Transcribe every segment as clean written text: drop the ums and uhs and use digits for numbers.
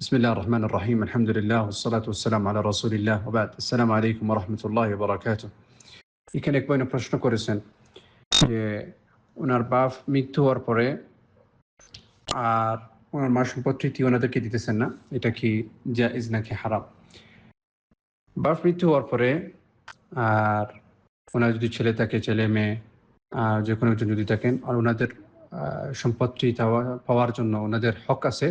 بسم الله الرحمن الرحيم الحمد لله والصلاة والسلام على رسول الله وبعد السلام عليكم ورحمة الله وبركاته এখানে এক বইনে প্রশ্ন করেছেন যে ওনার বাপ মৃত্যু হওয়ার পরে আর ওনার মা সম্পত্তি ওনাদেরকে দিতেছেন না, এটা কি জায়েজ নাকি হারাম? বাপ মৃত্যু হওয়ার পরে আর ওনার যদি ছেলে থাকে, ছেলে মেয়ে যে কোনো একজন যদি থাকেন আর ওনাদের সম্পত্তি পাওয়ার জন্য ওনাদের হক আছে,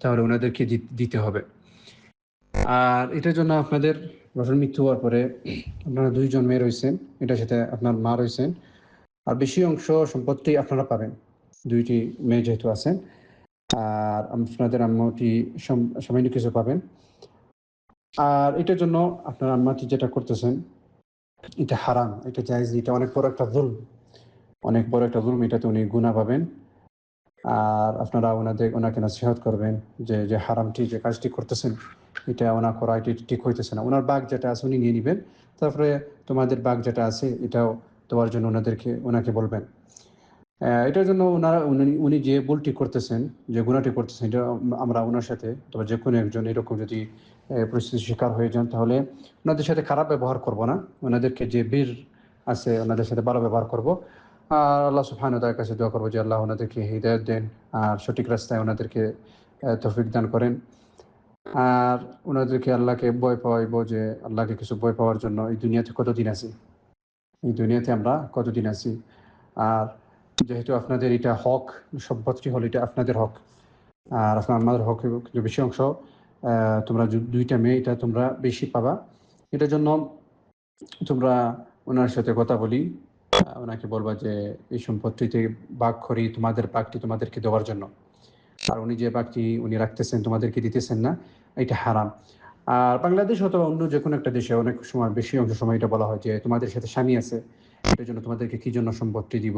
তাহলে ওনাদেরকে দিতে হবে। আর এটার জন্য আপনাদের বাবার মৃত্যু হওয়ার পরে আপনারা দুইজন মেয়ে রয়েছেন, এটার সাথে আপনার মা রয়েছেন, আর বেশি অংশ সম্পত্তি আপনারা পাবেন, দুইটি মেয়ে যেহেতু আছেন। আর আপনাদের আম্মাটি সামান্য কিছু পাবেন। আর এটার জন্য আপনার আম্মাটি যেটা করতেছেন এটা হারাম, এটা জায়েজ, এটা অনেক বড় একটা জুলম, অনেক বড় একটা জুলম, এটাতে উনি গুনাহ পাবেন। আর আপনারা ওনাকে নসিহত করবেন যে হারামটি, যে কাজটি করতেছেন এটা ওনা করা এটি ঠিক হইতেছে না। ওনার বাঘ যেটা আছে উনি নিয়ে নেবেন, তারপরে তোমাদের বাঘ যেটা আছে এটাও দেওয়ার জন্য ওনাকে বলবেন। এটার জন্য উনি যে ভুলটি করতেছেন, যে গুনাহটি করতেছেন, এটা আমরা ওনার সাথে অথবা যে কোনো একজন এরকম যদি পরিস্থিতির শিকার হয়ে যান, তাহলে ওনাদের সাথে খারাপ ব্যবহার করব না, ওনাদেরকে যে বীর আছে ওনাদের সাথে ভালো ব্যবহার করব। আর আল্লাহ সুবহানাহু ওয়া তাআলার কাছে দোয়া করবো যে আল্লাহ ওনাদেরকে হিদায়াত দেন আর সঠিক রাস্তায় ওনাদেরকে তৌফিক দান করেন। আর ওনাদেরকে আল্লাহকে ভয় পাওয়াইব, যে আল্লাহকে কিছু ভয় পাওয়ার জন্য এই দুনিয়াতে কতদিন আছি, এই দুনিয়াতে আমরা কতদিন আছি। আর যেহেতু আপনাদের এটা হক, সম্পত্তি হল এটা আপনাদের হক, আর আমাদের হক বেশি অংশ, তোমরা দুইটা মেয়ে, এটা তোমরা বেশি পাবা। এটার জন্য তোমরা ওনার সাথে কথা বলি, ওনাকে বলবা যে এই সম্পত্তিতে ভাগ করি, তোমাদের ভাগটি তোমাদেরকে দেওয়ার জন্য। আর উনি যে ভাগটি উনি রাখতেছেন তোমাদেরকে দিতেছেন না, এটা হারাম। আর বাংলাদেশ অথবা অন্য যে কোনো একটা দেশে অনেক সময় বেশি অংশ সময় এটা বলা হয় যে তোমাদের সাথে স্বামী আছে, এটার জন্য তোমাদেরকে কী জন্য সম্পত্তি দিব,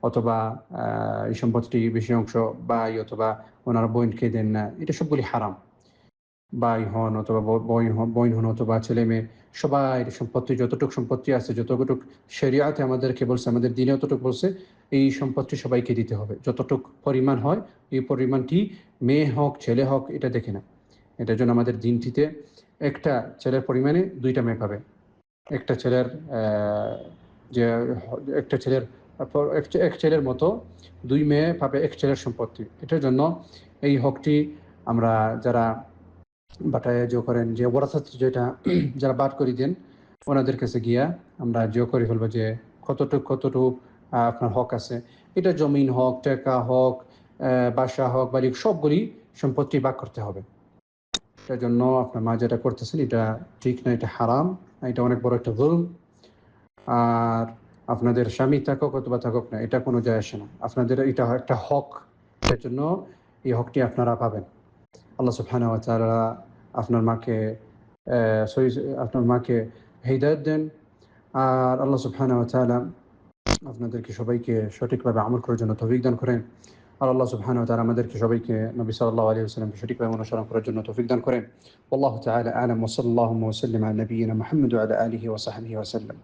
অথবা এই সম্পত্তি বেশি অংশ ভাই অথবা ওনার বোনকে দেন না, এটা সবগুলি হারাম। ভাই হন অথবা বোন হন অথবা ছেলে মেয়ে, সবাই সম্পত্তি, যতটুকু সম্পত্তি আছে, যতটুকু শরিয়াতে আমাদেরকে বলছে, আমাদের দিনে যতটুকু বলছে, এই সম্পত্তি সবাইকে দিতে হবে। যতটুকু পরিমাণ হয় এই পরিমাণটি, মেয়ে হোক ছেলে হোক, এটা দেখে না। এটার জন্য আমাদের দিনটিতে একটা ছেলের পরিমাণে দুইটা মেয়ে পাবে, একটা ছেলের যে একটা ছেলের এক ছেলের মতো দুই মেয়ে পাবে এক ছেলের সম্পত্তি। এটার জন্য এই হকটি আমরা যারা বাটায় জো করেন, যে ওরাসাত যেটা যারা বাদ করে দেন, ওনাদের কাছে গিয়া আমরা জো করে ফেলবো যে কতটুকু আপনার হক আছে। এটা জমিন হোক, টাকা হোক, বাসা হোক, বাড়ি, সবগুলি সম্পত্তি ভাগ করতে হবে। এটার জন্য আপনার মা যেটা করতেছেন এটা ঠিক না, এটা হারাম, এটা অনেক বড় একটা জুলম। আর আপনাদের স্বামী থাকুক অথবা থাকুক না, এটা কোনো যায় আসে না, আপনাদের এটা একটা হক, এর জন্য এই হকটি আপনারা পাবেন। আল্লাহ সুবহানাহু ওয়া তাআলা আপনার মাকে হিদায়াত দেন। আর আল্লাহ সুবহানাহু ওয়া তাআলা আপনাদেরকে সবাইকে সঠিকভাবে আমল করার জন্য তৌফিক দান করেন। আর আল্লাহ সুবহানাহু ওয়া তাআলা আমাদেরকে সবাইকে নবী সাল্লাল্লাহু আলাইহি ওয়াসাল্লামকে সঠিকভাবে অনুসরণ করার জন্য তৌফিক দান করেন। আল্লাহু তাআলা আ'লাম ওয়া সাল্লাল্লাহু ওয়া সাল্লাম আলা নবিয়িনা মুহাম্মদ ওয়া আলা আলিহি ওয়া সাহবিহি ওয়া সাল্লাম।